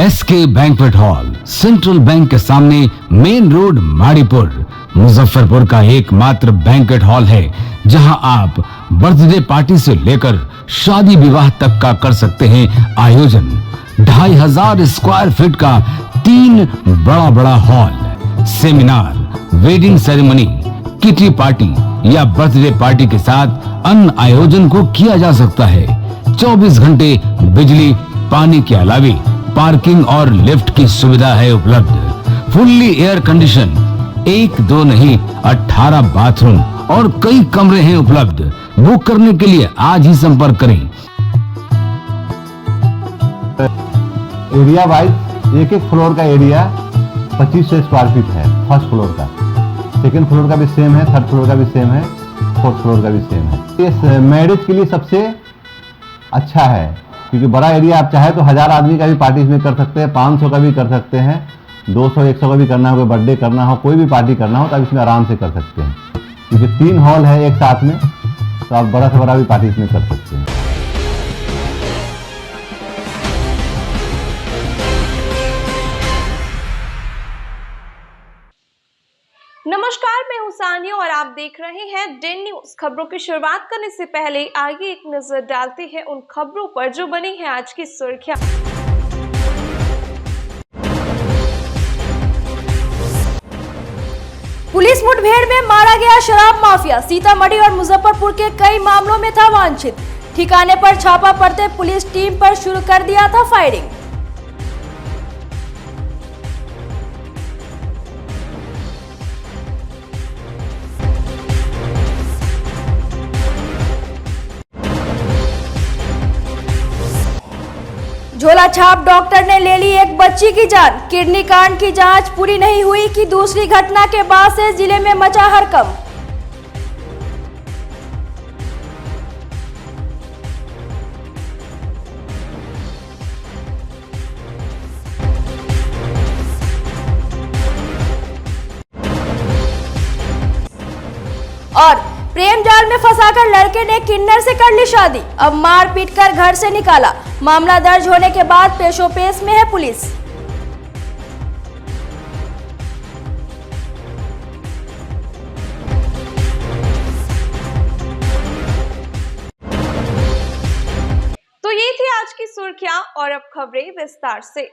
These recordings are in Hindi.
SK banquet hall, central bank के सामने, मेन रोड, माड़ीपुर, मुजफ्फरपुर का एकमात्र बैंक्वेट हॉल है जहां आप बर्थडे पार्टी से लेकर शादी विवाह तक का कर सकते हैं आयोजन। 2500 स्क्वायर फीट का 3 बड़ा hall, seminar, wedding ceremony, kitty party या बर्थडे पार्टी के साथ अन्य आयोजन को किया जा सकता है। 24 घंटे बिजली पानी के अलावे पार्किंग और लिफ्ट की सुविधा है उपलब्ध। फुल्ली एयर कंडीशन, 1 2 नहीं 18 बाथरूम और कई कमरे हैं उपलब्ध। बुक करने के लिए आज ही संपर्क करें। एरिया वाइज एक फ्लोर का एरिया 2500 स्क्वायर फीट है। फर्स्ट फ्लोर का, सेकंड फ्लोर का भी सेम है, थर्ड फ्लोर का भी सेम है, फोर्थ फ्लोर का भी सेम है। ये मैरिज के लिए सबसे अच्छा है क्योंकि बड़ा एरिया, आप चाहे तो 1000 आदमी का भी पार्टी इसमें कर सकते हैं, 500 का भी कर सकते हैं, 200 100 का भी करना हो, कोई बर्थडे करना हो, कोई भी पार्टी करना हो तो आप इसमें आराम से कर सकते हैं क्योंकि 3 हॉल है एक साथ में, तो आप बड़ा से बड़ा भी पार्टी इसमें कर सकते हैं। नमस्कार, मैं हूं सानिया और आप देख रहे हैं डेन न्यूज। खबरों की शुरुआत करने से पहले आइए एक नजर डालते हैं उन खबरों पर जो बनी है आज की सुर्खियां। पुलिस मुठभेड़ में मारा गया शराब माफिया। सीतामढ़ी और मुजफ्फरपुर के कई मामलों में था वांछित। ठिकाने पर छापा पड़ते पुलिस टीम पर शुरू कर दिया था फायरिंग। झोला छाप डॉक्टर ने ले ली एक बच्ची की जान। किडनी कांड की जांच पूरी नहीं हुई कि दूसरी घटना के बाद से जिले में मचा हड़कंप। और प्रेम जाल में फंसाकर लड़के ने किन्नर से कर ली शादी। अब मार पीट कर घर से निकाला। मामला दर्ज होने के बाद पेशोपेश में है पुलिस। तो ये थी आज की सुर्खियां और अब खबरें विस्तार से।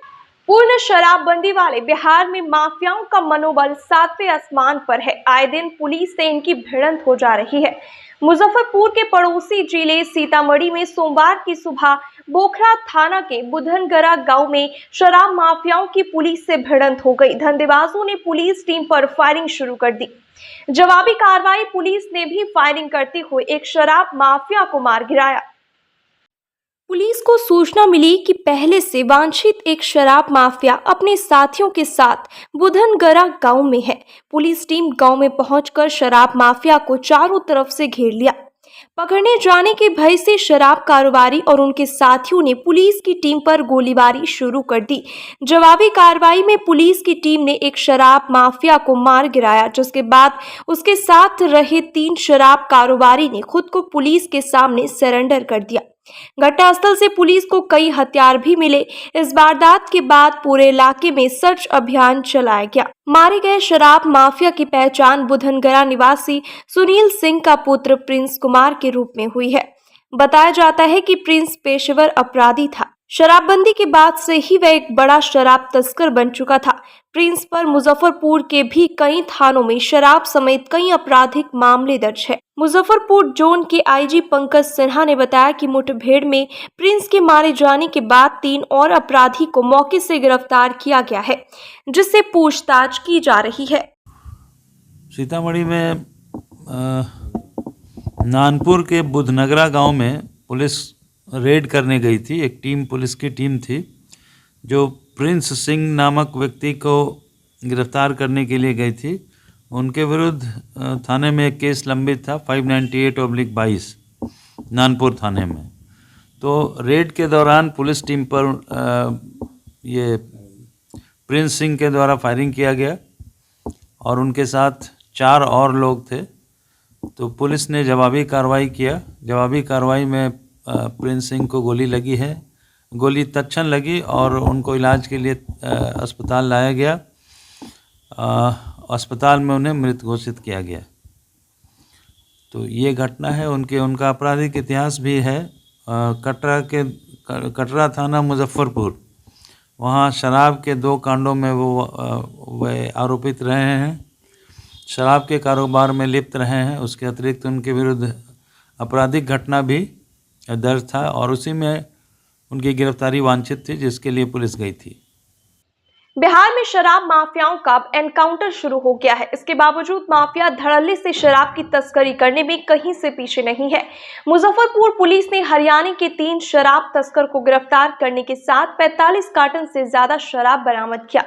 पूर्ण शराबबंदी वाले बिहार में माफियाओं का मनोबल 7वें आसमान पर है। आए दिन पुलिस से इनकी भिड़ंत हो जा रही है। मुजफ्फरपुर के पड़ोसी जिले सीतामढ़ी में सोमवार की सुबह बोखरा थाना के बुधनगरा गांव में शराब माफियाओं की पुलिस से भिड़ंत हो गई। धंधेबाजों ने पुलिस टीम पर फायरिंग शुरू कर दी। जवाबी कार्रवाई पुलिस ने भी फायरिंग करते हुए एक शराब माफिया को मार गिराया। पुलिस को सूचना मिली कि पहले से वांछित एक शराब माफिया अपने साथियों के साथ बुधनगरा गांव में है। पुलिस टीम गांव में पहुंचकर शराब माफिया को चारों तरफ से घेर लिया। पकड़ने जाने के भय से शराब कारोबारी और उनके साथियों ने पुलिस की टीम पर गोलीबारी शुरू कर दी। जवाबी कार्रवाई में पुलिस की टीम ने एक शराब माफिया को मार गिराया, जिसके बाद उसके साथ रहे 3 शराब कारोबारी ने खुद को पुलिस के सामने सरेंडर कर दिया। घटनास्थल से पुलिस को कई हथियार भी मिले। इस वारदात के बाद पूरे इलाके में सर्च अभियान चलाया गया। मारे गए शराब माफिया की पहचान बुधनगरा निवासी सुनील सिंह का पुत्र प्रिंस कुमार के रूप में हुई है। बताया जाता है कि प्रिंस पेशेवर अपराधी था। शराबबंदी के बाद से ही वह एक बड़ा शराब तस्कर बन चुका था। प्रिंस पर मुजफ्फरपुर के भी कई थानों में शराब समेत कई आपराधिक मामले दर्ज है। मुजफ्फरपुर जोन के आईजी पंकज सिन्हा ने बताया कि मुठभेड़ में प्रिंस के मारे जाने के बाद 3 और अपराधी को मौके से गिरफ्तार किया गया है, जिससे पूछताछ की जा रही है। सीतामढ़ी में नानपुर के बुधनगरा गांव में पुलिस रेड करने गई थी। एक टीम, पुलिस की टीम थी जो प्रिंस सिंह नामक व्यक्ति को गिरफ्तार करने के लिए गई थी। उनके विरुद्ध थाने में एक केस लंबित था 598/22 नानपुर थाने में। तो रेड के दौरान पुलिस टीम पर ये प्रिंस सिंह के द्वारा फायरिंग किया गया और उनके साथ 4 और लोग थे। तो पुलिस ने जवाबी कार्रवाई किया। जवाबी कार्रवाई में प्रिंस सिंह को गोली लगी है। गोली तत्क्षण लगी और उनको इलाज के लिए अस्पताल लाया गया। अस्पताल में उन्हें मृत घोषित किया गया। तो ये घटना है। उनका आपराधिक इतिहास भी है। कटरा थाना मुजफ्फरपुर, वहाँ शराब के 2 कांडों में वो आरोपित रहे हैं। शराब के कारोबार में लिप्त रहे हैं। उसके अतिरिक्त उनके विरुद्ध आपराधिक घटना भी दर्ज था और उसी में उनकी गिरफ्तारी वांछित थी, जिसके लिए पुलिस गई थी। बिहार में शराब माफियाओं का एनकाउंटर शुरू हो गया है। इसके बावजूद माफिया धड़ल्ले से शराब की तस्करी करने में कहीं से पीछे नहीं है। मुजफ्फरपुर पुलिस ने हरियाणा के 3 शराब तस्कर को गिरफ्तार करने के साथ 45 कार्टन से ज्यादा शराब बरामद किया।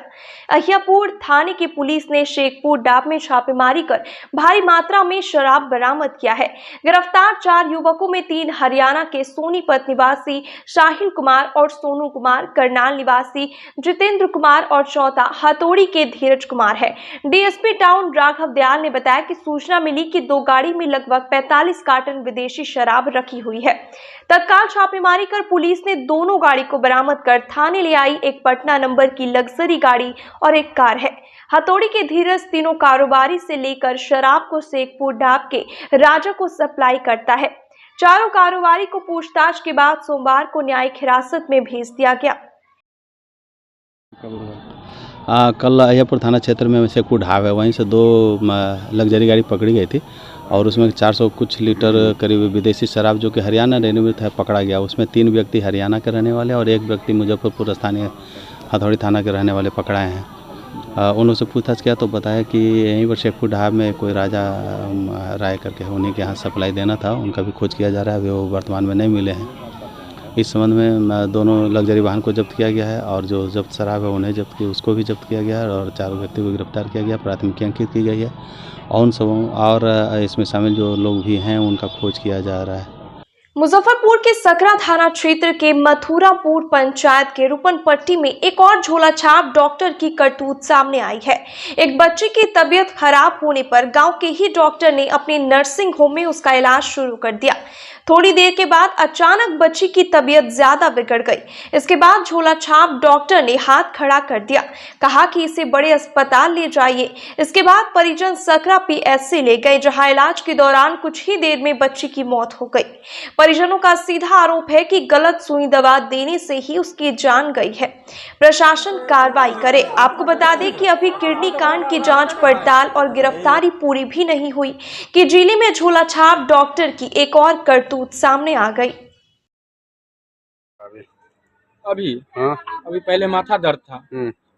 अहियापुर थाने की पुलिस ने शेखपुर डाब में छापेमारी कर भारी मात्रा में शराब बरामद किया है। गिरफ्तार 4 युवकों में 3 हरियाणा के सोनीपत निवासी साहिल कुमार और सोनू कुमार, करनाल निवासी जितेंद्र कुमार और चौथा हथौड़ी के धीरज कुमार है। डीएसपी टाउन राघव दयाल ने बताया कि सूचना मिली कि 2 गाड़ी में लगभग 45 कार्टन विदेशी शराब रखी हुई है। तत्काल छापेमारी कर पुलिस ने दोनों गाड़ी को बरामद कर थाने ले आई। एक पटना नंबर की लग्जरी गाड़ी और एक कार है। हथौड़ी के धीरज तीनों कारोबारी से लेकर शराब को शेखपुर डाब के राजा को सप्लाई करता है। चारों कारोबारी को पूछताछ के बाद सोमवार को न्यायिक हिरासत में भेज दिया गया। कल अहियापुर थाना क्षेत्र में शेखपुर ढाब है, वहीं से 2 लग्जरी गाड़ी पकड़ी गई थी और उसमें 400 कुछ लीटर करीब विदेशी शराब जो कि हरियाणा रेन्यूमित है पकड़ा गया। उसमें 3 व्यक्ति हरियाणा के रहने वाले और 1 व्यक्ति मुजफ्फरपुर स्थानीय हथौड़ी थाना के रहने वाले पकड़ाए हैं। उनसे पूछताछ किया तो बताया कि यहीं पर शेखपुर ढाब में कोई राजा राय करके उन्हीं के यहाँ सप्लाई देना था। उनका भी खोज किया जा रहा है, अभी वो वर्तमान में नहीं मिले हैं। इस संबंध में दोनों लग्जरी वाहन को जब्त किया गया है और जो जब्त शराब है उन्हें जब्त किया, उसको भी जब्त किया गया है और 4 व्यक्ति को गिरफ्तार किया गया। प्राथमिकी अंकित की गई है और उन सबों और इसमें शामिल जो लोग भी हैं उनका खोज किया जा रहा है। मुजफ्फरपुर के सकरा थाना क्षेत्र के मथुरापुर पंचायत के रुपनपट्टी में एक और झोलाछाप डॉक्टर की करतूत सामने आई है। एक बच्चे की तबीयत खराब होने पर गांव के ही डॉक्टर ने अपने नर्सिंग होम में उसका इलाज शुरू कर दिया। थोड़ी देर के बाद अचानक बच्ची की तबीयत ज्यादा बिगड़ गई। इसके बाद झोलाछाप डॉक्टर ने हाथ खड़ा कर दिया, कहा कि इसे बड़े अस्पताल ले जाइए। इसके बाद परिजन सकरा पीएचसी ले गए, जहां इलाज के दौरान कुछ ही देर में बच्ची की मौत हो गई। परिजनों का सीधा आरोप है कि गलत सुई दवा देने से ही उसकी जान गई है। प्रशासन कार्रवाई करे। आपको बता दें कि अभी किडनी कांड की जांच पड़ताल और गिरफ्तारी पूरी भी नहीं हुई कि जिले में झोलाछाप डॉक्टर की एक और करतूत सामने आ गई। अभी पहले माथा दर्द था,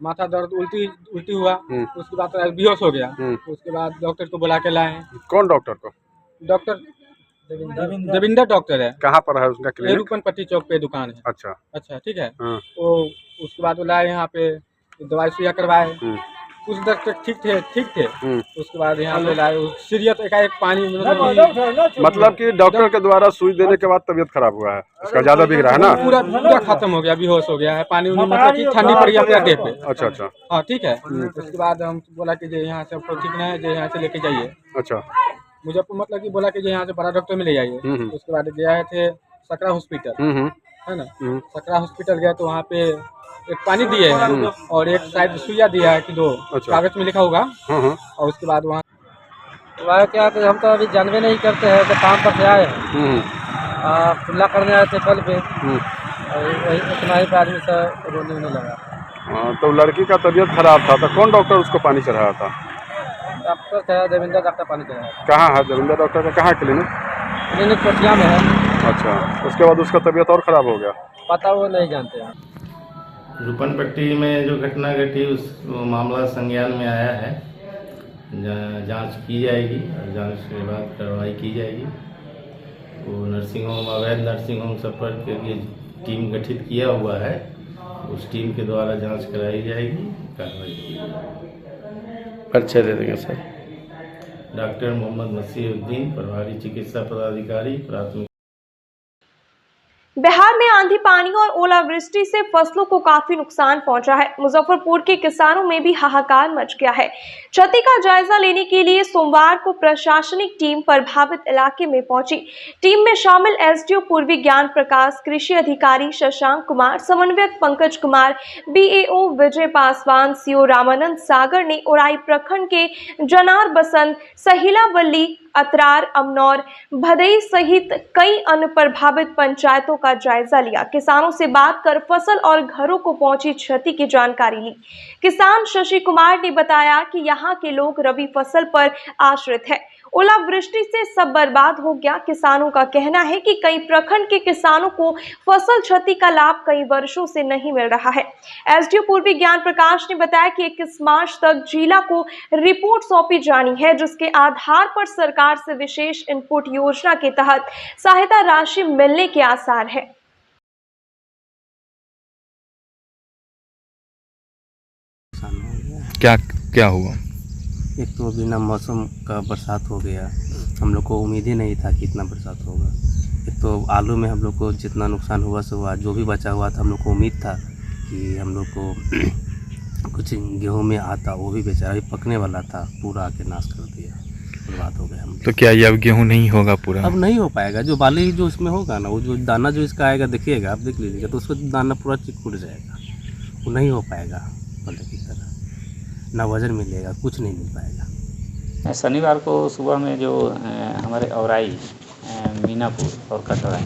माथा दर्द उल्टी हुआ, उसके बाद बेहोश हो गया। उसके बाद डॉक्टर को बुला के लाए। कौन डॉक्टर को? डॉक्टर देविंदर डॉक्टर है। कहाँ पर है उसका क्लिनिक? रूपनपट्टी चौक पे दुकान है। अच्छा ठीक है। तो उसके बाद बुलाए, यहाँ पे दवाई सुइया करवाए, कुछ डॉक्टर ठीक थे। उसके बाद यहाँ पे लाए सीरियस एकाएक पानी मतलब कि डॉक्टर के द्वारा सुई देने के बाद तबीयत खराब हुआ है, उसका ज्यादा बिग रहा है ना? पूरा खत्म हो गया, बेहोश हो गया है। पानी मतलब कि ठंडी पड़ गया अपने देह पे। अच्छा हाँ ठीक है। उसके बाद हम बोला कि यहाँ से ठीक नहीं है, जो यहाँ से लेके जाइए। अच्छा, मुजफ्फर मतलब कि बोला कि यहाँ से बड़ा डॉक्टर में ले जाइए। उसके बाद गया थे सकरा हॉस्पिटल, है ना। सकरा हॉस्पिटल गया तो वहाँ पे एक पानी दिए हैं और एक साइड सुइया दिया है कि 2 कागज में लिखा होगा। और उसके बाद वहाँ क्या कि हम तो अभी जानवे नहीं करते हैं, तो काम पर से आए खुला करने आए थे कल पे, वही उतना ही आदमी से रोने नहीं लगा। तो लड़की का तबीयत खराब था, तो कौन डॉक्टर उसको पानी चढ़ाया था? डॉक्टर था देविंदर डॉक्टर पानी चढ़ाया। कहाँ है देविंदर डॉक्टर का? कहाँ क्लिनिक? क्लिनिक पटिया में है। अच्छा, उसके बाद उसका तबीयत और खराब हो गया? पता वो नहीं जानते हैं। रूपनपट्टी में जो घटना घटी उस मामला संज्ञान में आया है, जांच की जाएगी और जांच के बाद कार्रवाई की जाएगी। वो नर्सिंग होम, अवैध नर्सिंग होम संपर्क के लिए टीम गठित किया हुआ है, उस टीम के द्वारा जांच कराई जाएगी, कार्रवाई की जाएगी। परिचय दे देंगे सर। डॉक्टर मोहम्मद मसीहुद्दीन, प्रभारी चिकित्सा पदाधिकारी, प्राथमिक। बिहार में आंधी पानी पानी और ओलावृष्टि से फसलों को काफी नुकसान पहुंचा है। मुजफ्फरपुर के किसानों में भी हाहाकार मच गया है। क्षति का जायजा लेने के लिए सोमवार को प्रशासनिक टीम प्रभावित इलाके में पहुंची। टीम में शामिल एसडीओ पूर्वी ज्ञान प्रकाश, कृषि अधिकारी शशांक कुमार, समन्वयक पंकज कुमार, बीएओ विजय पासवान, सीओ रामानंद सागर ने उराई प्रखंड के जनार बसंत, सहिलावल्ली, अतरार, अमनौर, भदई सहित कई अन्य प्रभावित पंचायतों का जायजा लिया। किसानों से बात कर फसल और घरों को पहुंची क्षति की जानकारी ली। किसान शशि कुमार ने बताया कि यहाँ के लोग रबी फसल पर आश्रित है। ओलावृष्टि से सब बर्बाद हो गया। किसानों का कहना है कि कई प्रखंड के किसानों को फसल क्षति का लाभ कई वर्षों से नहीं मिल रहा है। एसडीओ पूर्वी ज्ञान प्रकाश ने बताया कि 21 मार्च तक जिला को रिपोर्ट सौंपी जानी है, जिसके आधार पर सरकार से विशेष इनपुट योजना के तहत सहायता राशि मिलने के आसार है। क्या हुआ? एक तो बिना मौसम का बरसात हो गया, हम लोग को उम्मीद ही नहीं था कि इतना बरसात होगा। एक तो आलू में हम लोग को जितना नुकसान हुआ सो हुआ, जो भी बचा हुआ था हम लोग को उम्मीद था कि हम लोग को कुछ गेहूं में आता, वो भी बेचारा भी पकने वाला था, पूरा आके नाश कर दिया, बर्बाद हो गया हम। तो क्या ये अब गेहूं नहीं होगा पूरा? अब नहीं हो पाएगा। जो बाली जो इसमें होगा ना, वो जो दाना जो इसका आएगा देखिएगा, आप देख लीजिएगा, तो उसमें दाना पूरा चिपक जाएगा, वो नहीं हो पाएगा पहले की तरह, ना वजन मिलेगा, कुछ नहीं मिल पाएगा। शनिवार को सुबह में जो हमारे औराई, मीनापुर और कटरा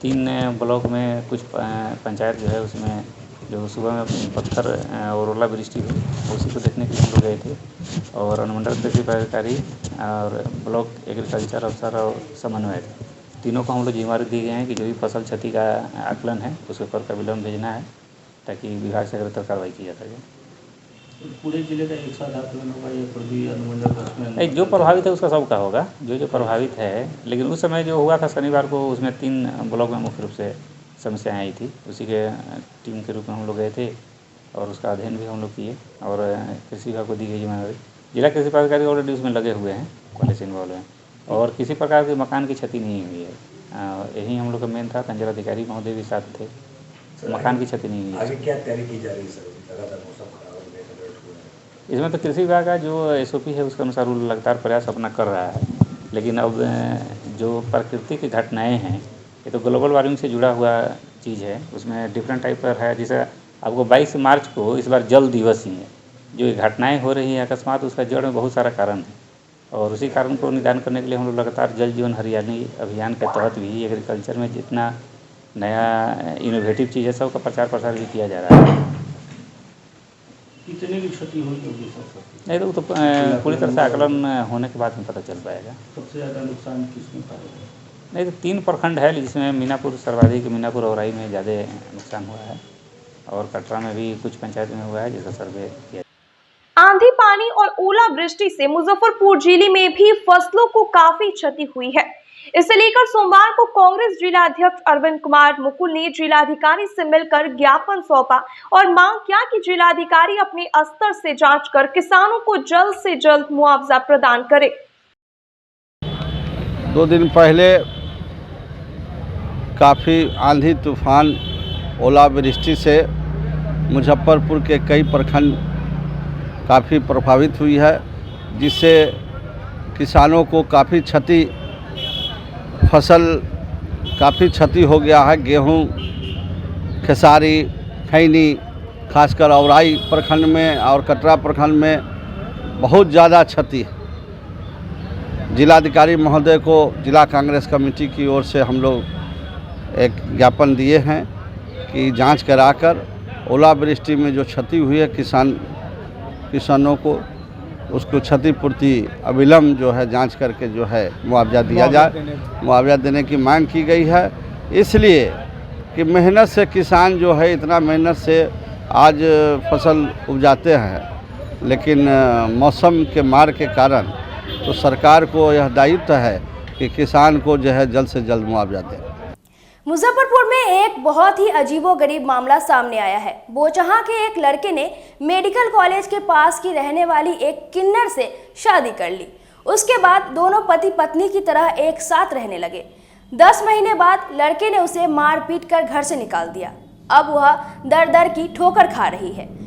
3 ब्लॉक में कुछ पंचायत जो है उसमें जो सुबह में पत्थर और ओलावृष्टि हुई, उसी को देखने के लिए हम लोग गए थे। और अनुमंडल कृषि पदाधिकारी और ब्लॉक एग्रीकल्चर अफसर और समन्वयक तीनों को हम लोग जिम्मेदारी दी गए हैं कि जो भी फसल क्षति का आकलन है उसके ऊपर का विलम्ब भेजना है, ताकि विभाग से अगर कार्रवाई की जा सके। पूरे जिले का एक साथ आकलन होगा या पूर्वी अनुमंडल? नहीं, जो प्रभावित है उसका सबका होगा, जो प्रभावित है। लेकिन उस समय जो हुआ था शनिवार को, उसमें 3 ब्लॉक में मुख्य रूप से समस्याएं आई थी। उसी के टीम के रूप में हम लोग गए थे और उसका अध्ययन भी हम लोग किए और कृषि विभाग को दी गई जिम्मेदारी। जिला कृषि पदाधिकारी ऑलरेडी उसमें लगे हुए हैं, पहले से इन्वॉल्व हैं और किसी प्रकार के मकान की क्षति नहीं हुई है। यही हम लोग का मेन था। अंचल अधिकारी महोदय भी साथ थे, मकान की क्षति नहीं हुई है। आगे क्या तैयारी की जा रही है सर? लगातार मौसम खराब हो गया, इसमें तो कृषि विभाग का जो एसओपी है उसके अनुसार लगातार प्रयास अपना कर रहा है। लेकिन अब जो प्रकृति की घटनाएं हैं, ये तो ग्लोबल वार्मिंग से जुड़ा हुआ चीज़ है, उसमें डिफरेंट टाइप पर है। जैसे आपको 22 मार्च को इस बार जल दिवस ही है। जो ये घटनाएँ हो रही हैं अकस्मात, उसका जड़ में बहुत सारा कारण है और उसी कारण को निदान करने के लिए हम लोग लगातार जल जीवन हरियाली अभियान के तहत भी एग्रीकल्चर में जितना नया इनोवेटिव चीज़ है सबका प्रचार प्रसार भी किया जा रहा है। कितने की क्षति हुई होगी सर? नहीं तो पूरी तरह से आकलन होने के बाद में पता चल पाएगा। सबसे ज़्यादा नुकसान किसमें पाएगा? नहीं तो 3 प्रखंड है जिसमें मीनापुर सर्वाधिक, मीनापुर औराई में ज़्यादा नुकसान हुआ है और कटरा में भी कुछ पंचायत में हुआ है, जिसका सर्वे किया। आंधी, पानी और ओलावृष्टि से मुजफ्फरपुर जिले में भी फसलों को काफी क्षति हुई है। इसे लेकर सोमवार को कांग्रेस जिला अध्यक्ष अरविंद कुमार मुकुल ने जिलाधिकारी से मिलकर ज्ञापन सौंपा और मांग किया कि जिलाधिकारी अपने स्तर से जांच कर किसानों को जल्द से जल्द मुआवजा प्रदान करे। 2 दिन पहले काफ़ी आंधी तूफान ओलावृष्टि से मुजफ्फरपुर के कई प्रखंड काफ़ी प्रभावित हुई है, जिससे किसानों को काफ़ी क्षति, फसल काफ़ी क्षति हो गया है। गेहूं, खेसारी, खैनी, खासकर औराई प्रखंड में और कटरा प्रखंड में बहुत ज़्यादा क्षति है। जिलाधिकारी महोदय को जिला कांग्रेस कमेटी की ओर से हम लोग एक ज्ञापन दिए हैं कि जांच कराकर ओलावृष्टि में जो क्षति हुई है किसानों को उसको क्षतिपूर्ति अविलंब जो है जांच करके जो है मुआवजा दिया जाए। मुआवजा देने की मांग की गई है, इसलिए कि मेहनत से किसान जो है इतना मेहनत से आज फसल उपजाते हैं, लेकिन मौसम के मार के कारण तो सरकार को यह दायित्व है कि किसान को जो है जल्द से जल्द मुआवजा दें। मुजफ्फरपुर में एक बहुत ही अजीबोगरीब मामला सामने आया है। बोचहां के एक लड़के ने मेडिकल कॉलेज के पास की रहने वाली एक किन्नर से शादी कर ली। उसके बाद दोनों पति पत्नी की तरह एक साथ रहने लगे। 10 महीने बाद लड़के ने उसे मार पीट कर घर से निकाल दिया। अब वह दर दर की ठोकर खा रही है।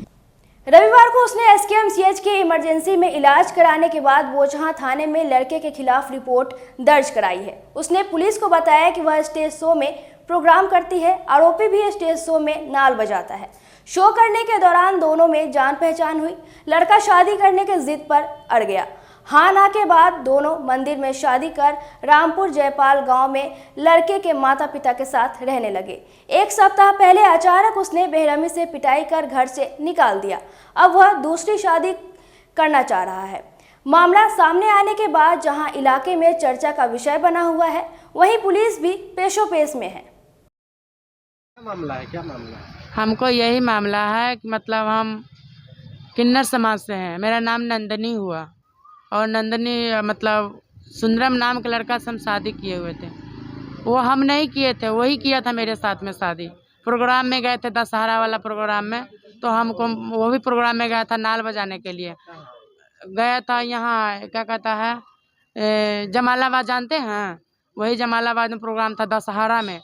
रविवार को उसने SKMCH के इमरजेंसी में इलाज कराने के बाद बोचहां थाने में लड़के के खिलाफ रिपोर्ट दर्ज कराई है। उसने पुलिस को बताया कि वह स्टेज शो में प्रोग्राम करती है। आरोपी भी स्टेज शो में नाल बजाता है। शो करने के दौरान दोनों में जान पहचान हुई। लड़का शादी करने के जिद पर अड़ गया। हाँ ना के बाद दोनों मंदिर में शादी कर रामपुर जयपाल गांव में लड़के के माता पिता के साथ रहने लगे। एक सप्ताह पहले अचानक उसने बेरहमी से पिटाई कर घर से निकाल दिया। अब वह दूसरी शादी करना चाह रहा है। मामला सामने आने के बाद जहां इलाके में चर्चा का विषय बना हुआ है, वहीं पुलिस भी पेशोपेश में है। क्या मामला है? हमको यही मामला है कि मतलब हम किन्नर समाज से हैं। मेरा नाम नंदनी हुआ और नंदनी मतलब सुंदरम नाम के लड़का से हम शादी किए हुए थे। वो हम नहीं किए थे, वही किया था मेरे साथ में शादी। प्रोग्राम में गए थे, दशहरा वाला प्रोग्राम में, तो हमको वो भी प्रोग्राम में गया था नाल बजाने के लिए। गया था यहाँ क्या कहता है जमालाबाद, जानते हैं? वही जमालाबाद में प्रोग्राम था दशहरा में।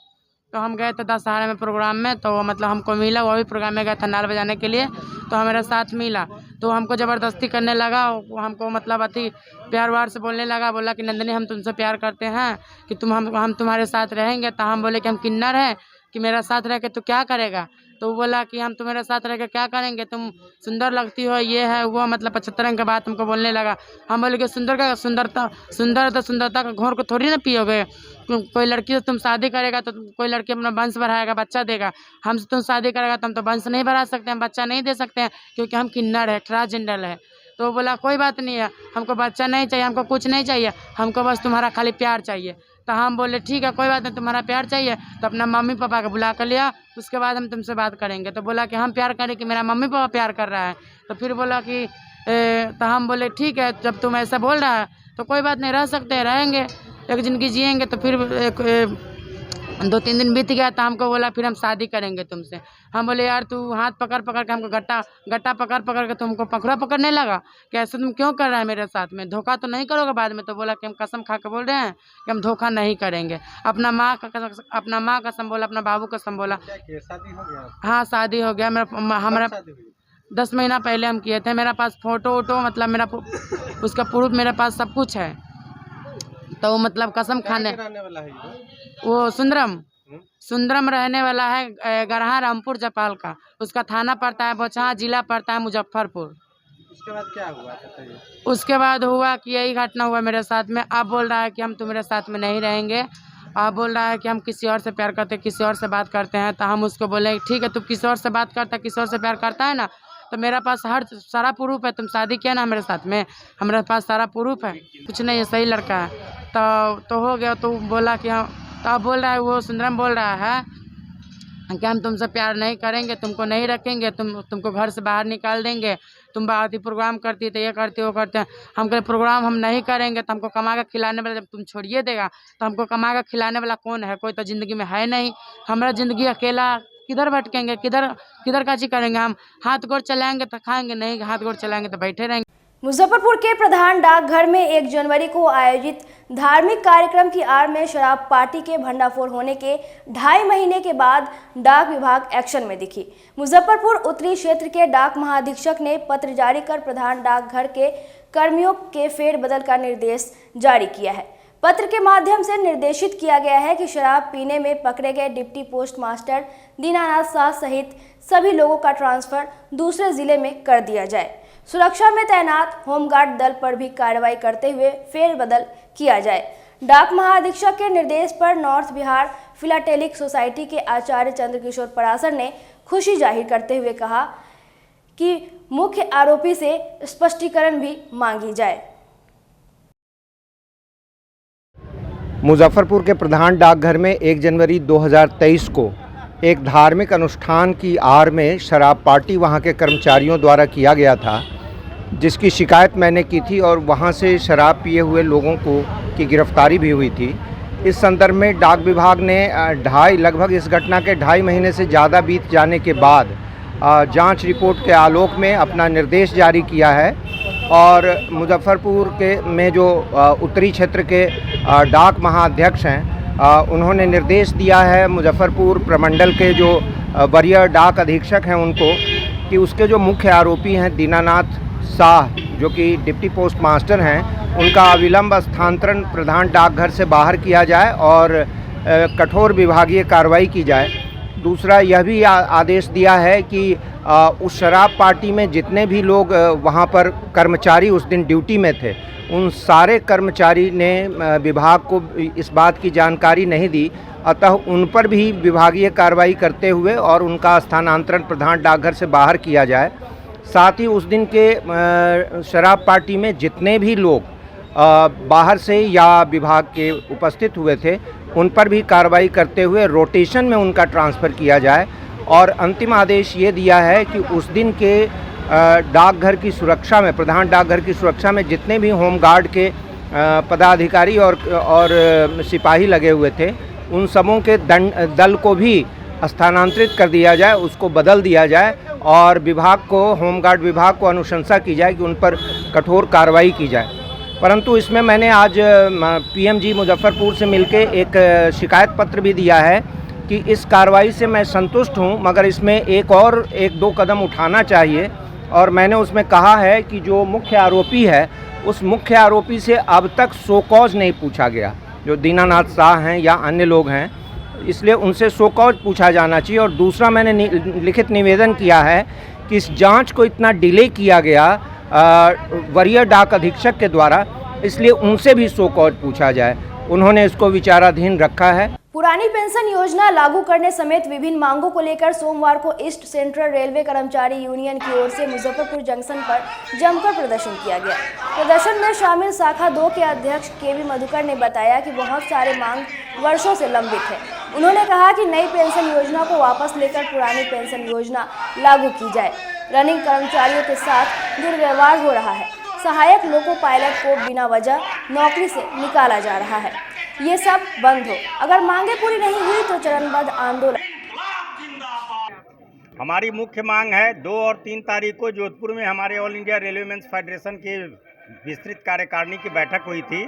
तो हम गए थे दशहरा में प्रोग्राम में, तो मतलब हमको मिला, वो भी प्रोग्राम में गया था नाल बजाने के लिए, तो हमारे साथ मिला। तो हमको ज़बरदस्ती करने लगा। वो हमको मतलब अति प्यार वार से बोलने लगा। बोला कि नंदनी हम तुमसे प्यार करते हैं कि हम तुम्हारे साथ रहेंगे। तो हम बोले कि हम किन्नर हैं, कि मेरा साथ रह के तो क्या करेगा? तो वो बोला कि हम तुम्हारे साथ रह के क्या करेंगे, तुम सुंदर लगती हो, ये है वो, मतलब 75 रंग के बात हमको बोलने लगा। हम बोले कि सुंदरता का घोर को थोड़ी ना पियोगे। कोई लड़की से तुम शादी करेगा तो कोई लड़की अपना वंश बढ़ाएगा, बच्चा देगा। हमसे तुम शादी करेगा तो हम तो वंश नहीं बढ़ा सकते, हम बच्चा नहीं दे सकते हैं, क्योंकि हम किन्नर है, ट्रांसजेंडर है। तो बोला कोई बात नहीं है, हमको बच्चा नहीं चाहिए, हमको कुछ नहीं चाहिए, हमको बस तुम्हारा खाली प्यार चाहिए। तो हम बोले ठीक है, कोई बात नहीं, तुम्हारा प्यार चाहिए तो अपना मम्मी पापा को बुला कर लिया, उसके बाद हम तुमसे बात करेंगे। तो बोला कि हम प्यार करें कि मेरा मम्मी पापा प्यार कर रहा है। तो फिर बोला कि तो हम बोले ठीक है, जब तुम ऐसा बोल रहा है तो कोई बात नहीं, रह सकते हैं, रहेंगे, एक ज़िंदगी जिएंगे। तो फिर 2-3 दिन बीत गया तो हमको बोला फिर हम शादी करेंगे तुमसे। हम बोले यार तू हाथ पकड़ पकड़ के हमको गट्टा पकड़ के तुमको पकड़ा पकड़ने लगा कि ऐसे तुम क्यों कर रहा है मेरे साथ में, धोखा तो नहीं करोगे बाद में? तो बोला कि हम कसम खा के बोल रहे हैं कि हम धोखा नहीं करेंगे। अपना माँ का कसम बोला, अपना बाबू कसम बोला। शादी हो गया? हाँ शादी हो गया। हमारा 10 महीना पहले हम किए थे। मेरा पास फ़ोटो मतलब मेरा उसका प्रूफ मेरे पास सब कुछ है। तो वो मतलब कसम खाने वाला है वो सुंदरम रहने वाला है, गरहा रामपुर जयपाल का। उसका थाना पड़ता है बोचहां, जिला पड़ता है मुजफ्फरपुर। उसके बाद क्या हुआ? उसके बाद हुआ कि यही घटना हुआ मेरे साथ में। अब बोल रहा है कि हम तुम्हारे साथ में नहीं रहेंगे। अब बोल रहा है कि हम किसी और से प्यार करते हैं, किसी और से बात करते हैं। तो हम उसको बोले ठीक है, तू किसी और से बात करता है, किसी और से प्यार करता है ना, तो मेरा पास सारा प्रूफ है, तुम शादी किया ना मेरे साथ में, हमारे पास सारा प्रूफ है, कुछ नहीं है, सही लड़का है। तो हो गया। तो बोला कि हम, तो अब बोल रहा है वो सुंदरम बोल रहा है कि हम तुमसे प्यार नहीं करेंगे, तुमको नहीं रखेंगे, तुमको घर से बाहर निकाल देंगे, तुम बाहर ही प्रोग्राम करती तो ये करती वो करते हैं। हम कहे प्रोग्राम हम नहीं करेंगे तो हमको कमा कर खिलाने वाला, जब तुम छोड़िए देगा तो हमको कमा कर खिलाने वाला कौन है? कोई तो ज़िंदगी में है नहीं। हमारा ज़िंदगी अकेला, किधर भटकेंगे, किधर का चीज करेंगे? हम हाथ गोड़ चलाएंगे तो खाएंगे, नहीं हाथ गोड़ चलाएंगे तो बैठे रहेंगे। मुजफ्फरपुर के प्रधान डाकघर में 1 जनवरी को आयोजित धार्मिक कार्यक्रम की आड़ में शराब पार्टी के भंडाफोड़ होने के 2.5 महीने के बाद डाक विभाग एक्शन में दिखी। मुजफ्फरपुर उत्तरी क्षेत्र के डाक महाअधीक्षक ने पत्र जारी कर प्रधान डाकघर के कर्मियों के फेरबदल का निर्देश जारी किया है। पत्र के माध्यम से निर्देशित किया गया है कि शराब पीने में पकड़े गए deputy post master Dinanath Shah सहित सभी लोगों का ट्रांसफर दूसरे जिले में कर दिया जाए। सुरक्षा में तैनात होमगार्ड दल पर भी कार्रवाई करते हुए फेरबदल किया जाए। डाक महाअधीक्षक के निर्देश पर नॉर्थ बिहार फिलाटेलिक सोसाइटी के आचार्य चंद्रकिशोर परासर ने खुशी जाहिर करते हुए कहा कि मुख्य आरोपी से स्पष्टीकरण भी मांगी जाए। मुजफ्फरपुर के प्रधान डाकघर में 1 जनवरी 2023 को एक धार्मिक अनुष्ठान की आड़ में शराब पार्टी वहां के कर्मचारियों द्वारा किया गया था, जिसकी शिकायत मैंने की थी और वहां से शराब पिए हुए लोगों की गिरफ्तारी भी हुई थी। इस संदर्भ में डाक विभाग ने लगभग इस घटना के 2.5 महीने से ज़्यादा बीत जाने के बाद जांच रिपोर्ट के आलोक में अपना निर्देश जारी किया है और मुजफ्फरपुर में जो उत्तरी क्षेत्र के डाक महाअध्यक्ष हैं उन्होंने निर्देश दिया है मुजफ्फरपुर प्रमंडल के जो वरीय डाक अधीक्षक हैं उनको कि उसके जो मुख्य आरोपी हैं दीनानाथ शाह जो कि डिप्टी पोस्ट मास्टर हैं, उनका अविलंब स्थानांतरण प्रधान डाकघर से बाहर किया जाए और कठोर विभागीय कार्रवाई की जाए। दूसरा यह भी आदेश दिया है कि उस शराब पार्टी में जितने भी लोग वहाँ पर कर्मचारी उस दिन ड्यूटी में थे, उन सारे कर्मचारी ने विभाग को इस बात की जानकारी नहीं दी, अतः उन पर भी विभागीय कार्रवाई करते हुए और उनका स्थानांतरण प्रधान डाकघर से बाहर किया जाए। साथ ही उस दिन के शराब पार्टी में जितने भी लोग बाहर से या विभाग के उपस्थित हुए थे, उन पर भी कार्रवाई करते हुए रोटेशन में उनका ट्रांसफ़र किया जाए। और अंतिम आदेश ये दिया है कि उस दिन के डाकघर की सुरक्षा में, प्रधान डाकघर की सुरक्षा में जितने भी होमगार्ड के पदाधिकारी और सिपाही लगे हुए थे, उन सबों के दल को भी स्थानांतरित कर दिया जाए, उसको बदल दिया जाए और विभाग को, होमगार्ड विभाग को अनुशंसा की जाए कि उन पर कठोर कार्रवाई की जाए। परंतु इसमें मैंने आज पीएमजी मुजफ्फरपुर से मिलके एक शिकायत पत्र भी दिया है कि इस कार्रवाई से मैं संतुष्ट हूं, मगर इसमें एक दो कदम उठाना चाहिए। और मैंने उसमें कहा है कि जो मुख्य आरोपी है, उस मुख्य आरोपी से अब तक सो कॉज नहीं पूछा गया, जो दीनानाथ शाह हैं या अन्य लोग हैं, इसलिए उनसे सो कॉज पूछा जाना चाहिए। और दूसरा मैंने लिखित निवेदन किया है कि इस जांच को इतना डिले किया गया वरीय डाक अधीक्षक के द्वारा, इसलिए उनसे भी सो कॉज पूछा जाए। उन्होंने इसको विचाराधीन रखा है। पुरानी पेंशन योजना लागू करने समेत विभिन्न मांगों को लेकर सोमवार को ईस्ट सेंट्रल रेलवे कर्मचारी यूनियन की ओर से मुजफ्फरपुर जंक्शन पर जमकर प्रदर्शन किया गया। प्रदर्शन में शामिल शाखा 2 के अध्यक्ष केवी मधुकर ने बताया कि बहुत सारे मांग वर्षों से लंबित है। उन्होंने कहा कि नई पेंशन योजना को वापस लेकर पुरानी पेंशन योजना लागू की जाए। रनिंग कर्मचारियों के साथ दुर्व्यवहार हो रहा है। सहायक लोको पायलट को बिना वजह नौकरी से निकाला जा रहा है। ये सब बंद हो। अगर मांगे पूरी नहीं हुई तो चरणबद्ध आंदोलन। हमारी मुख्य मांग है 2 और 3 तारीख को जोधपुर में हमारे ऑल इंडिया रेलवेमेंस फेडरेशन के विस्तृत कार्यकारिणी की बैठक हुई थी,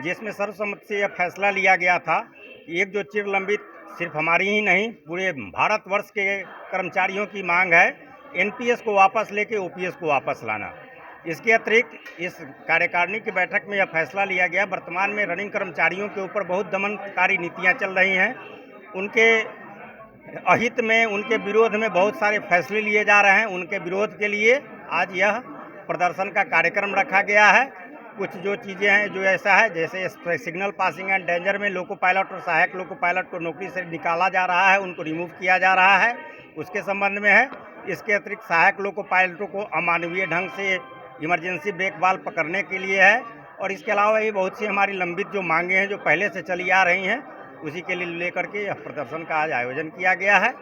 जिसमें सर्वसम्मति से यह फैसला लिया गया था कि एक जो चिर लंबित सिर्फ हमारी ही नहीं पूरे भारतवर्ष के कर्मचारियों की मांग है, एनपीएस को वापस लेके ओपीएस को वापस लाना। इसके अतिरिक्त इस कार्यकारिणी की बैठक में यह फैसला लिया गया, वर्तमान में रनिंग कर्मचारियों के ऊपर बहुत दमनकारी नीतियां चल रही हैं। उनके अहित में, उनके विरोध में बहुत सारे फैसले लिए जा रहे हैं। उनके विरोध के लिए आज यह प्रदर्शन का कार्यक्रम रखा गया है। कुछ जो चीज़ें हैं जो ऐसा है, जैसे सिग्नल पासिंग एंड डेंजर में लोको पायलट और सहायक लोको पायलट को नौकरी से निकाला जा रहा है, उनको रिमूव किया जा रहा है, उसके संबंध में है। इसके अतिरिक्त सहायक लोको पायलटों को अमानवीय ढंग से इमरजेंसी ब्रेक बाल पकड़ने के लिए है। और इसके अलावा ये बहुत सी हमारी लंबित जो मांगे हैं जो पहले से चली आ रही हैं, उसी के लिए लेकर के यह प्रदर्शन का आज आयोजन किया गया है।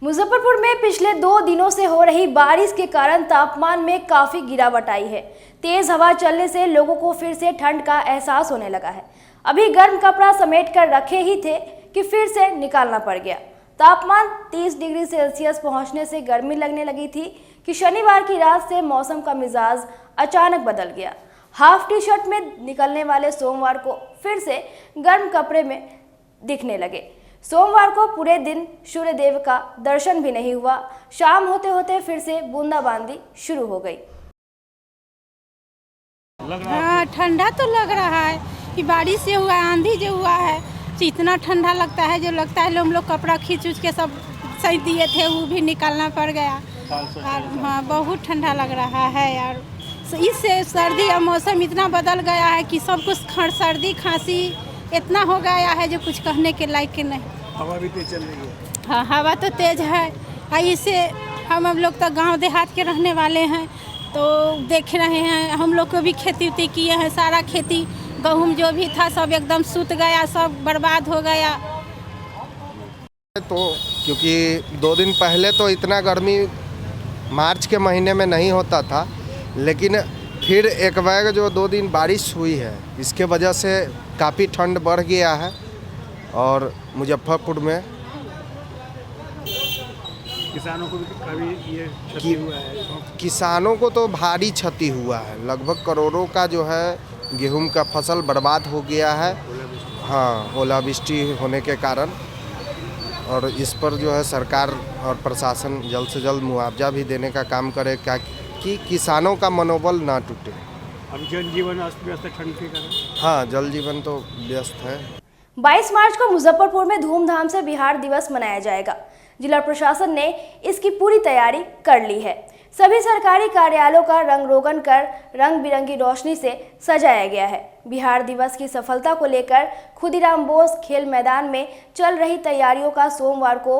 मुजफ्फरपुर में पिछले 2 दिनों से हो रही बारिश के कारण तापमान में काफी गिरावट आई है। तेज हवा चलने से लोगों को फिर से ठंड का एहसास होने लगा है। अभी गर्म कपड़ा समेट कर रखे ही थे कि फिर से निकालना पड़ गया। तापमान 30 डिग्री सेल्सियस पहुंचने से गर्मी लगने लगी थी कि शनिवार की रात से मौसम का मिजाज अचानक बदल गया। हाफ टी शर्ट में निकलने वाले सोमवार को फिर से गर्म कपड़े में दिखने लगे। सोमवार को पूरे दिन सूर्य देव का दर्शन भी नहीं हुआ। शाम होते होते फिर से बूंदाबांदी शुरू हो गई। हाँ, ठंडा तो लग रहा है कि बारिश से हुआ, आंधी जो हुआ है तो इतना ठंडा लगता है, जो लगता है हम लोग कपड़ा खींच के सब सही दिए थे वो भी निकालना पड़ गया। और हाँ, बहुत ठंडा लग रहा है यार। इससे सर्दी का मौसम इतना बदल गया है कि सब कुछ सर्दी खांसी इतना हो गया है जो कुछ कहने के लायक के नहीं। हवा भी तेज चल रही है। हाँ, हवा तो तेज है। इससे हम लोग तो गांव देहात के रहने वाले हैं, तो देख रहे हैं हम लोग को भी खेती उती किए हैं। सारा खेती गेहूँ जो भी था सब एकदम सूत गया, सब बर्बाद हो गया। तो क्योंकि 2 दिन पहले तो इतना गर्मी मार्च के महीने में नहीं होता था, लेकिन फिर एक बार जो 2 दिन बारिश हुई है, इसके वजह से काफ़ी ठंड बढ़ गया है। और मुजफ्फरपुर में किसानों को भी ये क्षति हुआ है। किसानों को तो भारी क्षति हुआ है। लगभग करोड़ों का जो है गेहूं का फसल बर्बाद हो गया है। हाँ, ओलावृष्टि होने के कारण, और इस पर जो है सरकार और प्रशासन जल्द से जल्द मुआवजा भी देने का काम करे कि किसानों का मनोबल ना टूटे। अब जनजीवन अस्त व्यस्त है ठंड के कारण। हाँ, जल जीवन तो व्यस्त है। 22 मार्च को मुजफ्फरपुर में धूमधाम से बिहार दिवस मनाया जाएगा। जिला प्रशासन ने इसकी पूरी तैयारी कर ली है। सभी सरकारी कार्यालयों का रंग रोगन कर रंग बिरंगी रोशनी से सजाया गया है। बिहार दिवस की सफलता को लेकर खुदीराम बोस खेल मैदान में चल रही तैयारियों का सोमवार को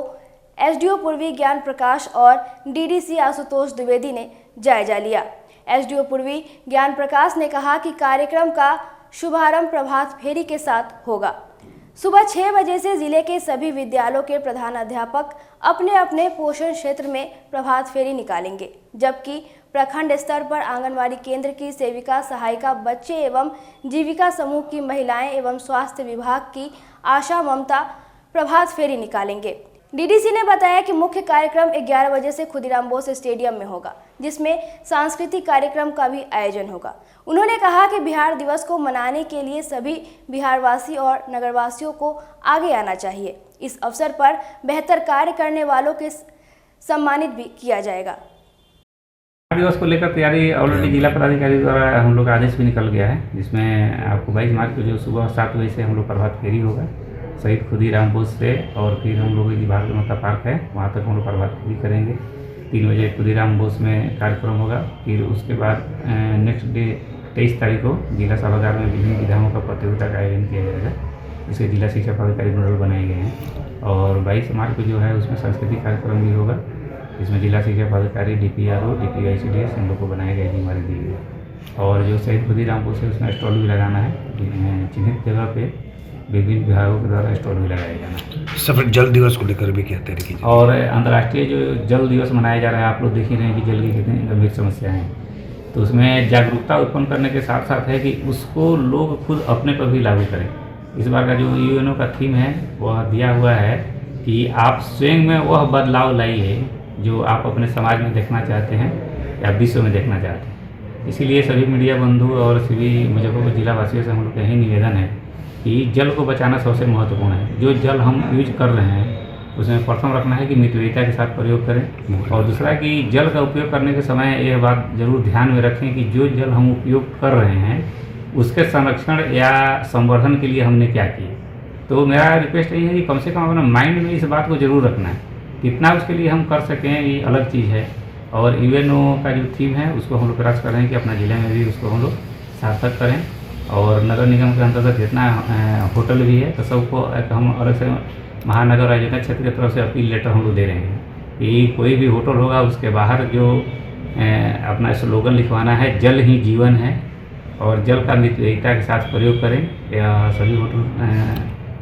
एसडीओ पूर्वी ज्ञान प्रकाश और डीडीसी आशुतोष द्विवेदी ने जायजा लिया। एसडीओ पूर्वी ज्ञान प्रकाश ने कहा कि कार्यक्रम का शुभारंभ प्रभात फेरी के साथ होगा। सुबह 6 बजे से जिले के सभी विद्यालयों के प्रधानाध्यापक अपने अपने पोषण क्षेत्र में प्रभात फेरी निकालेंगे, जबकि प्रखंड स्तर पर आंगनवाड़ी केंद्र की सेविका सहायिका बच्चे एवं जीविका समूह की महिलाएं एवं स्वास्थ्य विभाग की आशा ममता प्रभात फेरी निकालेंगे। डीडीसी ने बताया कि मुख्य कार्यक्रम 11 बजे से खुदीराम बोस स्टेडियम में होगा, जिसमें सांस्कृतिक कार्यक्रम का भी आयोजन होगा। उन्होंने कहा कि बिहार दिवस को मनाने के लिए सभी बिहारवासी और नगरवासियों को आगे आना चाहिए। इस अवसर पर बेहतर कार्य करने वालों के सम्मानित भी किया जाएगा। बिहार दिवस को लेकर तैयारी ऑलरेडी जिला पदाधिकारी द्वारा हम लोग का आदेश भी निकल गया है, जिसमें आपको 22 मार्च को जो सुबह 7 बजे से हम लोग प्रभात फेरी होगा शहीद खुदीराम बोस से, और फिर हम लोग भारत माता पार्क है वहाँ तक हम लोग प्रभात फेरी करेंगे। 3 बजे खुदीराम बोस में कार्यक्रम होगा। फिर उसके बाद नेक्स्ट डे 23 तारीख को जिला सभागार में विभिन्न विधाओं का प्रतियोगिता का आयोजन किया जाएगा, जिसे जिला शिक्षा पदाधिकारी नोडल बनाए गए हैं। और 22 मार्च को जो है उसमें सांस्कृतिक कार्यक्रम भी होगा, जिसमें जिला शिक्षा पदाधिकारी DPRO DPICDS हम लोग को बनाए गए जिम्मेदारी दी गई। और जो शहीद खुदीराम बोस है उसमें स्टॉल भी लगाना है, चिन्हित जगह पे विभिन्न विभागों के द्वारा स्टॉल भी लगाया जाना है। सफर जल दिवस को लेकर भी क्या तैयारी की? और अंतर्राष्ट्रीय जो जल दिवस मनाया जा रहा है, आप लोग देख ही रहे हैं कि जल की कितनी गंभीर समस्या है, तो उसमें जागरूकता उत्पन्न करने के साथ साथ है कि उसको लोग खुद अपने पर भी लागू करें। इस बार का जो UNO का थीम है वह दिया हुआ है कि आप स्वयं में वह बदलाव लाइए जो आप अपने समाज में देखना चाहते हैं या विश्व में देखना चाहते हैं। इसीलिए सभी मीडिया बंधु और सभी मुजफ्फरपुर जिला वासियों से हम लोग का यही निवेदन है कि जल को बचाना सबसे महत्वपूर्ण है। जो जल हम यूज कर रहे हैं उसमें प्रथम रखना है कि मितव्ययिता के साथ प्रयोग करें, और दूसरा कि जल का उपयोग करने के समय यह बात जरूर ध्यान में रखें कि जो जल हम उपयोग कर रहे हैं उसके संरक्षण या संवर्धन के लिए हमने क्या किया। तो मेरा रिक्वेस्ट यही है कि कम से कम अपना माइंड में इस बात को जरूर रखना है। कितना उसके लिए हम कर सकें ये अलग चीज़ है। और UNO का जो थीम है उसको हम लोग प्रयास कर रहे हैं कि अपना जिले में भी उसको हम लोग सार्थक करें। और नगर निगम के अंतर्गत जितना होटल भी है तो सबको हम अलग से महानगर आयोजन क्षेत्र की तरफ से अपील लेटर हम लोग दे रहे हैं कि कोई भी होटल होगा उसके बाहर जो अपना स्लोगन लिखवाना है, जल ही जीवन है, और जल का मितव्ययिता के साथ प्रयोग करें। या सभी होटल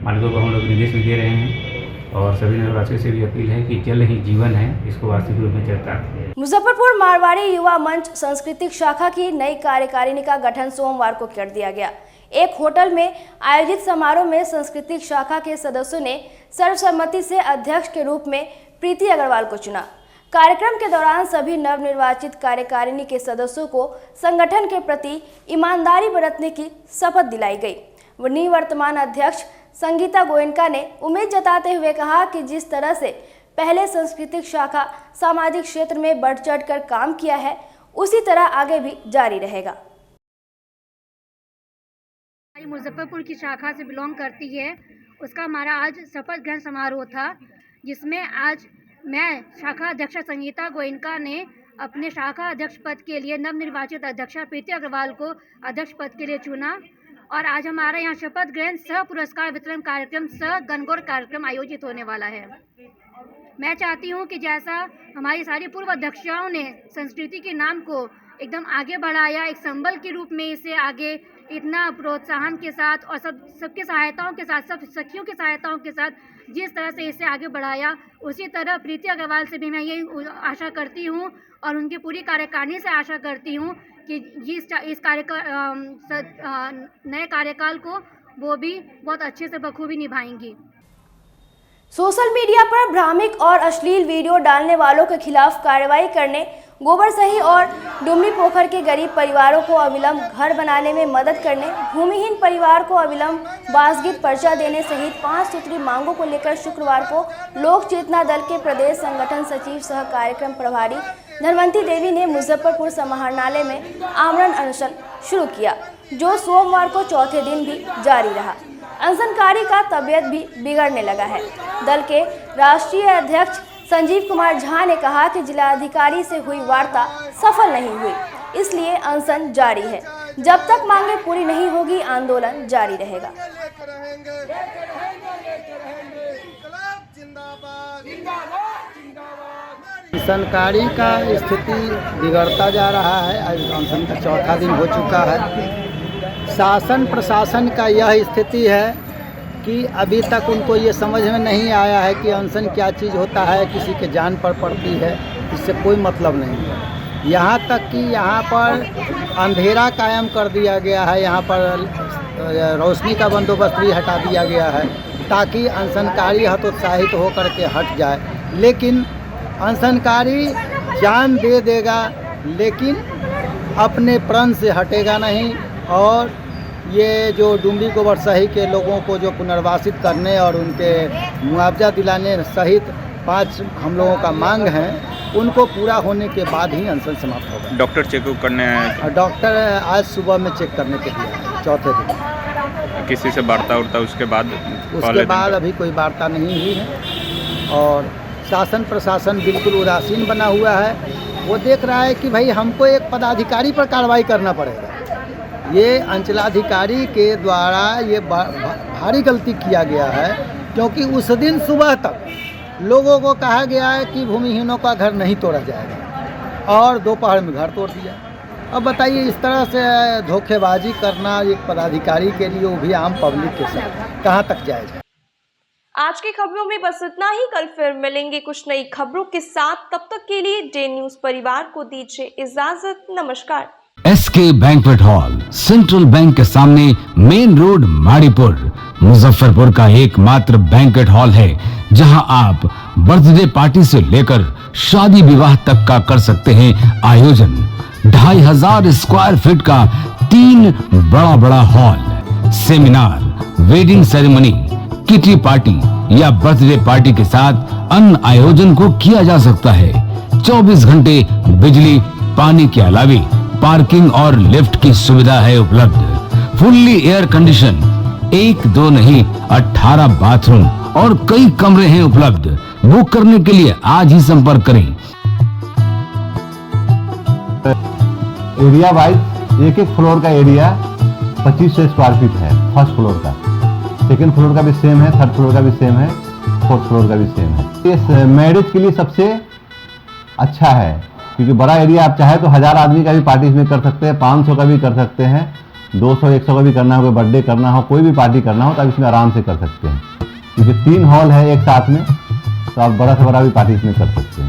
मालिकों को हम लोग निर्देश भी दे रहे हैं, और सभी नगरवासियों से भी अपील है कि जल ही जीवन है, इसको वास्तविक रूप में चर्चा। मुजफ्फरपुर मारवाड़ी युवा मंच सांस्कृतिक शाखा की नई कार्यकारिणी का गठन सोमवार को कर दिया गया। एक होटल में आयोजित समारोह में सांस्कृतिक शाखा के सदस्यों ने सर्वसम्मति से अध्यक्ष के रूप में प्रीति अग्रवाल को चुना। कार्यक्रम के दौरान सभी नवनिर्वाचित कार्यकारिणी के सदस्यों को संगठन के प्रति ईमानदारी बरतने की शपथ दिलाई गई। निवर्तमान अध्यक्ष संगीता गोयनका ने उम्मीद जताते हुए कहा कि जिस तरह से पहले सांस्कृतिक शाखा सामाजिक क्षेत्र में बढ़ चढ़ कर काम किया है, उसी तरह आगे भी जारी रहेगा। मुजफ्फरपुर की शाखा से बिलोंग करती है, उसका हमारा आज शपथ ग्रहण समारोह था, जिसमें आज मैं शाखा अध्यक्ष संगीता गोयनका ने अपने शाखा अध्यक्ष पद के लिए नवनिर्वाचित अध्यक्षा प्रीति अग्रवाल को अध्यक्ष पद के लिए चुना। और आज हमारा यहाँ शपथ ग्रहण सह पुरस्कार वितरण कार्यक्रम सह गणगौर कार्यक्रम आयोजित होने वाला है। मैं चाहती हूँ कि जैसा हमारी सारी पूर्व अध्यक्षाओं ने संस्कृति के नाम को एकदम आगे बढ़ाया, एक संबल के रूप में इसे आगे इतना प्रोत्साहन के साथ और सबके सहायताओं के साथ, सब सखियों की सहायताओं के साथ जिस तरह से इसे आगे बढ़ाया, उसी तरह प्रीति अग्रवाल से भी मैं यही आशा करती हूँ और उनकी पूरी कार्यकारिणी से आशा करती हूँ कि इस नए कार्यकाल को वो भी बहुत अच्छे से बखूबी निभाएंगी। सोशल मीडिया पर भ्रामक और अश्लील वीडियो डालने वालों के खिलाफ कार्रवाई करने गोबरसही और डुमरी पोखर के गरीब परिवारों को अविलंब घर बनाने में मदद करने, भूमिहीन परिवार को अविलंब बासगीत पर्चा देने सहित 5 सूत्री मांगों को लेकर शुक्रवार को लोक चेतना दल के प्रदेश संगठन सचिव सह कार्यक्रम प्रभारी धनवंती देवी ने मुजफ्फरपुर समाहरणालय में आमरण अनशन शुरू किया, जो सोमवार को चौथे दिन भी जारी रहा। अनशनकारी का तबीयत भी बिगड़ने लगा है। दल के राष्ट्रीय अध्यक्ष संजीव कुमार झा ने कहा कि जिलाधिकारी से हुई वार्ता सफल नहीं हुई, इसलिए अनशन जारी है। जब तक मांगे पूरी नहीं होगी, आंदोलन जारी रहेगा। अनशनकारी का स्थिति बिगड़ता जा रहा है। आज अनशन का चौथा दिन हो चुका है। शासन प्रशासन का यह स्थिति है कि अभी तक उनको ये समझ में नहीं आया है कि अनशन क्या चीज़ होता है, किसी के जान पर पड़ती है, इससे कोई मतलब नहीं है। यहाँ तक कि यहाँ पर अंधेरा कायम कर दिया गया है, यहाँ पर रोशनी का बंदोबस्त भी हटा दिया गया है ताकि अनशनकारी हतोत्साहित होकर के हट जाए। लेकिन अनशनकारी जान दे देगा लेकिन अपने प्रण से हटेगा नहीं। और ये जो डुमरी गोबरसही के लोगों को जो पुनर्वासित करने और उनके मुआवजा दिलाने सहित 5 हम लोगों का मांग है, उनको पूरा होने के बाद ही अनशन समाप्त होगा। डॉक्टर चेकअप करने आए? डॉक्टर आज सुबह में चेक करने के लिए आए, चौथे दिन। किसी से वार्ता उड़ता उसके बाद? अभी कोई वार्ता नहीं हुई है और शासन प्रशासन बिल्कुल उदासीन बना हुआ है। वो देख रहा है कि भाई हमको एक पदाधिकारी पर कार्रवाई करना पड़ेगा। ये अंचलाधिकारी के द्वारा ये भारी गलती किया गया है, क्योंकि उस दिन सुबह तक लोगों को कहा गया है कि भूमिहीनों का घर नहीं तोड़ा जाएगा और दोपहर में घर तोड़ दिया। अब बताइए, इस तरह से धोखेबाजी करना एक पदाधिकारी के लिए, वो भी आम पब्लिक के साथ, कहाँ तक जाएगा। आज की खबरों में बस इतना ही। कल फिर मिलेंगे कुछ नई खबरों के साथ। तब तक के लिए डे न्यूज परिवार को दीजिए इजाजत। नमस्कार। SK banquet hall, central bank के सामने, मेन रोड माड़ीपुर, मुजफ्फरपुर का एकमात्र बैंक्वेट हॉल है जहां आप बर्थडे पार्टी से लेकर शादी विवाह तक का कर सकते हैं आयोजन। 2500 स्क्वायर फीट का 3 बड़ा hall, seminar, wedding ceremony, kitty party या बर्थडे पार्टी के साथ अन्य आयोजन को किया जा सकता है। 24 घंटे बिजली पानी के अलावे पार्किंग और लिफ्ट की सुविधा है उपलब्ध। फुल्ली एयर कंडीशन, 1 2 नहीं 18 बाथरूम और कई कमरे हैं उपलब्ध। बुक करने के लिए आज ही संपर्क करें। एरिया वाइज एक फ्लोर का एरिया 2500 स्क्वायर फीट है। फर्स्ट फ्लोर का, सेकेंड फ्लोर का भी सेम है, थर्ड फ्लोर का भी सेम है, फोर्थ फ्लोर का भी सेम है। ये मैरिज के लिए सबसे अच्छा है, क्योंकि बड़ा एरिया आप चाहे तो 1000 आदमी का भी पार्टी इसमें कर सकते हैं, 500 का भी कर सकते हैं, 200 100 का भी करना हो, कोई बर्थडे करना हो, कोई भी पार्टी करना हो तो आप इसमें आराम से कर सकते हैं। क्योंकि 3 हॉल है एक साथ में, तो आप बड़ा से बड़ा भी पार्टी इसमें कर सकते हैं।